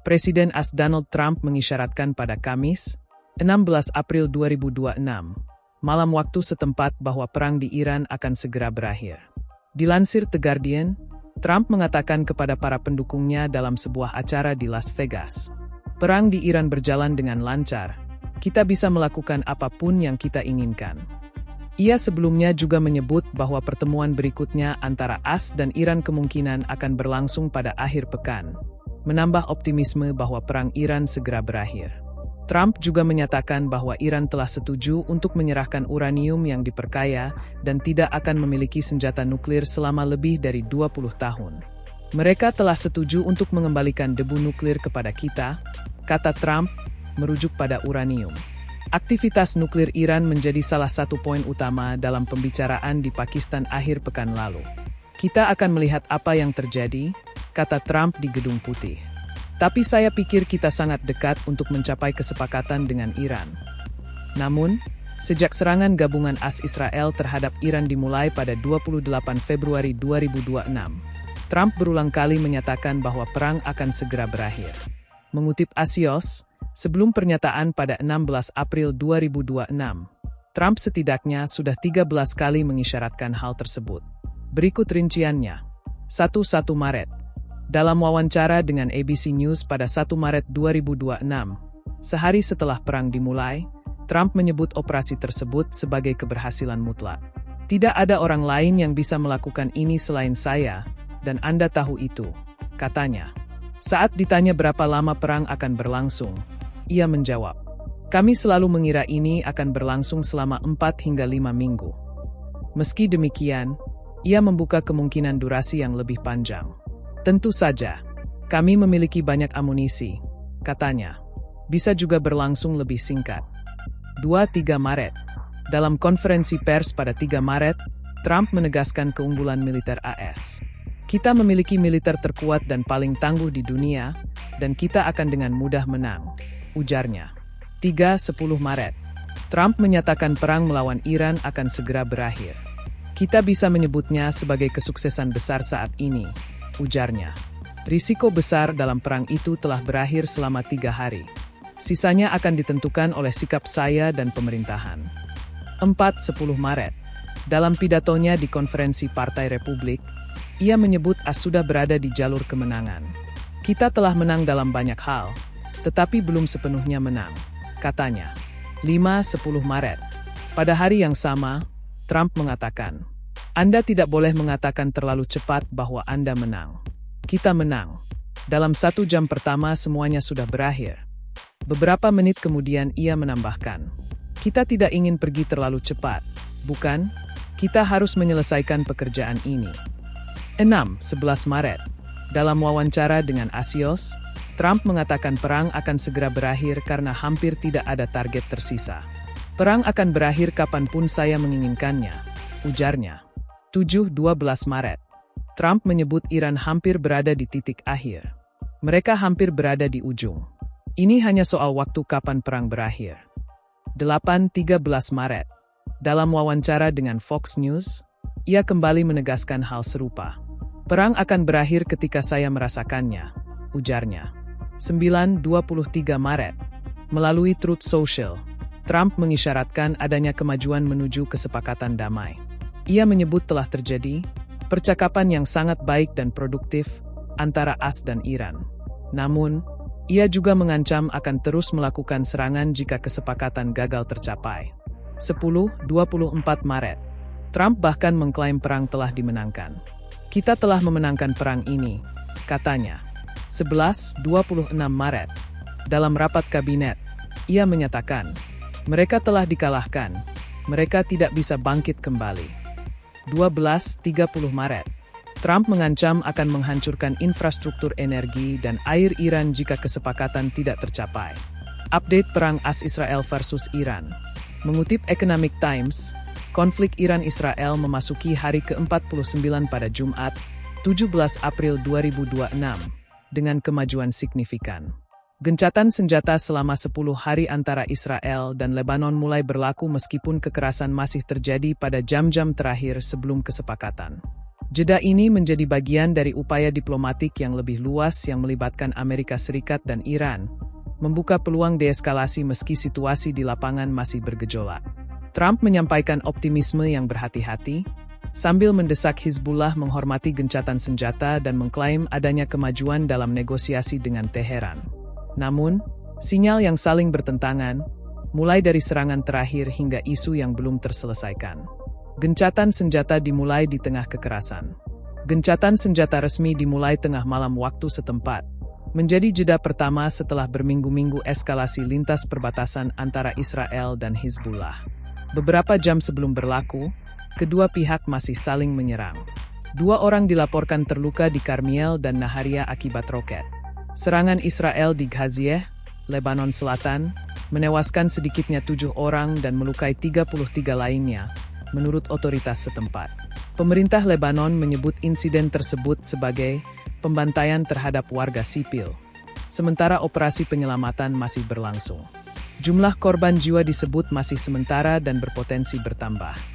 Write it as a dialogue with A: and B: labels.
A: Presiden AS Donald Trump mengisyaratkan pada Kamis, 16 April 2026, malam waktu setempat bahwa perang di Iran akan segera berakhir. Dilansir The Guardian, Trump mengatakan kepada para pendukungnya dalam sebuah acara di Las Vegas, "Perang di Iran berjalan dengan lancar, kita bisa melakukan apapun yang kita inginkan." Ia sebelumnya juga menyebut bahwa pertemuan berikutnya antara AS dan Iran kemungkinan akan berlangsung pada akhir pekan, menambah optimisme bahwa perang Iran segera berakhir. Trump juga menyatakan bahwa Iran telah setuju untuk menyerahkan uranium yang diperkaya dan tidak akan memiliki senjata nuklir selama lebih dari 20 tahun. "Mereka telah setuju untuk mengembalikan debu nuklir kepada kita," kata Trump, merujuk pada uranium. Aktivitas nuklir Iran menjadi salah satu poin utama dalam pembicaraan di Pakistan akhir pekan lalu. "Kita akan melihat apa yang terjadi," kata Trump di Gedung Putih. "Tapi saya pikir kita sangat dekat untuk mencapai kesepakatan dengan Iran." Namun, sejak serangan gabungan AS Israel terhadap Iran dimulai pada 28 Februari 2026, Trump berulang kali menyatakan bahwa perang akan segera berakhir. Mengutip Axios, sebelum pernyataan pada 16 April 2026, Trump setidaknya sudah 13 kali mengisyaratkan hal tersebut. Berikut rinciannya. 1 Maret. Dalam wawancara dengan ABC News pada 1 Maret 2026, sehari setelah perang dimulai, Trump menyebut operasi tersebut sebagai keberhasilan mutlak. "Tidak ada orang lain yang bisa melakukan ini selain saya, dan Anda tahu itu," katanya. Saat ditanya berapa lama perang akan berlangsung, ia menjawab, "Kami selalu mengira ini akan berlangsung selama 4 hingga 5 minggu. Meski demikian, ia membuka kemungkinan durasi yang lebih panjang. Tentu saja, kami memiliki banyak amunisi," katanya. "Bisa juga berlangsung lebih singkat." 2-3 Maret. Dalam konferensi pers pada 3 Maret, Trump menegaskan keunggulan militer AS. "Kita memiliki militer terkuat dan paling tangguh di dunia, dan kita akan dengan mudah menang," ujarnya. 3-10 Maret. Trump menyatakan perang melawan Iran akan segera berakhir. "Kita bisa menyebutnya sebagai kesuksesan besar saat ini," ujarnya. "Risiko besar dalam perang itu telah berakhir selama 3 hari. Sisanya akan ditentukan oleh sikap saya dan pemerintahan." 4-10 Maret. Dalam pidatonya di konferensi Partai Republik, ia menyebut AS sudah berada di jalur kemenangan. "Kita telah menang dalam banyak hal, tetapi belum sepenuhnya menang," katanya. 5-10 Maret. Pada hari yang sama, Trump mengatakan, "Anda tidak boleh mengatakan terlalu cepat bahwa Anda menang. Kita menang. Dalam 1 jam pertama semuanya sudah berakhir." Beberapa menit kemudian ia menambahkan, "Kita tidak ingin pergi terlalu cepat, bukan? Kita harus menyelesaikan pekerjaan ini." 6-11 Maret. Dalam wawancara dengan Axios, Trump mengatakan perang akan segera berakhir karena hampir tidak ada target tersisa. "Perang akan berakhir kapanpun saya menginginkannya," ujarnya. 7-12 Maret. Trump menyebut Iran hampir berada di titik akhir. "Mereka hampir berada di ujung. Ini hanya soal waktu kapan perang berakhir." 8-13 Maret. Dalam wawancara dengan Fox News, ia kembali menegaskan hal serupa. "Perang akan berakhir ketika saya merasakannya," ujarnya. 9-23 Maret. Melalui Truth Social, Trump mengisyaratkan adanya kemajuan menuju kesepakatan damai. Ia menyebut telah terjadi percakapan yang sangat baik dan produktif antara AS dan Iran. Namun, ia juga mengancam akan terus melakukan serangan jika kesepakatan gagal tercapai. 10-24 Maret. Trump bahkan mengklaim perang telah dimenangkan. "Kita telah memenangkan perang ini," katanya. 11-26 Maret. Dalam rapat kabinet, ia menyatakan, "Mereka telah dikalahkan. Mereka tidak bisa bangkit kembali." 12-30 Maret. Trump mengancam akan menghancurkan infrastruktur energi dan air Iran jika kesepakatan tidak tercapai. Update perang AS Israel versus Iran. Mengutip Economic Times, konflik Iran-Israel memasuki hari ke-49 pada Jumat, 17 April 2026, dengan kemajuan signifikan. Gencatan senjata selama 10 hari antara Israel dan Lebanon mulai berlaku meskipun kekerasan masih terjadi pada jam-jam terakhir sebelum kesepakatan. Jeda ini menjadi bagian dari upaya diplomatik yang lebih luas yang melibatkan Amerika Serikat dan Iran, membuka peluang deeskalasi meski situasi di lapangan masih bergejolak. Trump menyampaikan optimisme yang berhati-hati, sambil mendesak Hizbullah menghormati gencatan senjata dan mengklaim adanya kemajuan dalam negosiasi dengan Teheran. Namun, sinyal yang saling bertentangan, mulai dari serangan terakhir hingga isu yang belum terselesaikan. Gencatan senjata dimulai di tengah kekerasan. Gencatan senjata resmi dimulai tengah malam waktu setempat, menjadi jeda pertama setelah berminggu-minggu eskalasi lintas perbatasan antara Israel dan Hizbullah. Beberapa jam sebelum berlaku, kedua pihak masih saling menyerang. 2 orang dilaporkan terluka di Karmiel dan Naharia akibat roket. Serangan Israel di Ghazieh, Lebanon Selatan, menewaskan sedikitnya 7 orang dan melukai 33 lainnya, menurut otoritas setempat. Pemerintah Lebanon menyebut insiden tersebut sebagai pembantaian terhadap warga sipil, sementara operasi penyelamatan masih berlangsung. Jumlah korban jiwa disebut masih sementara dan berpotensi bertambah.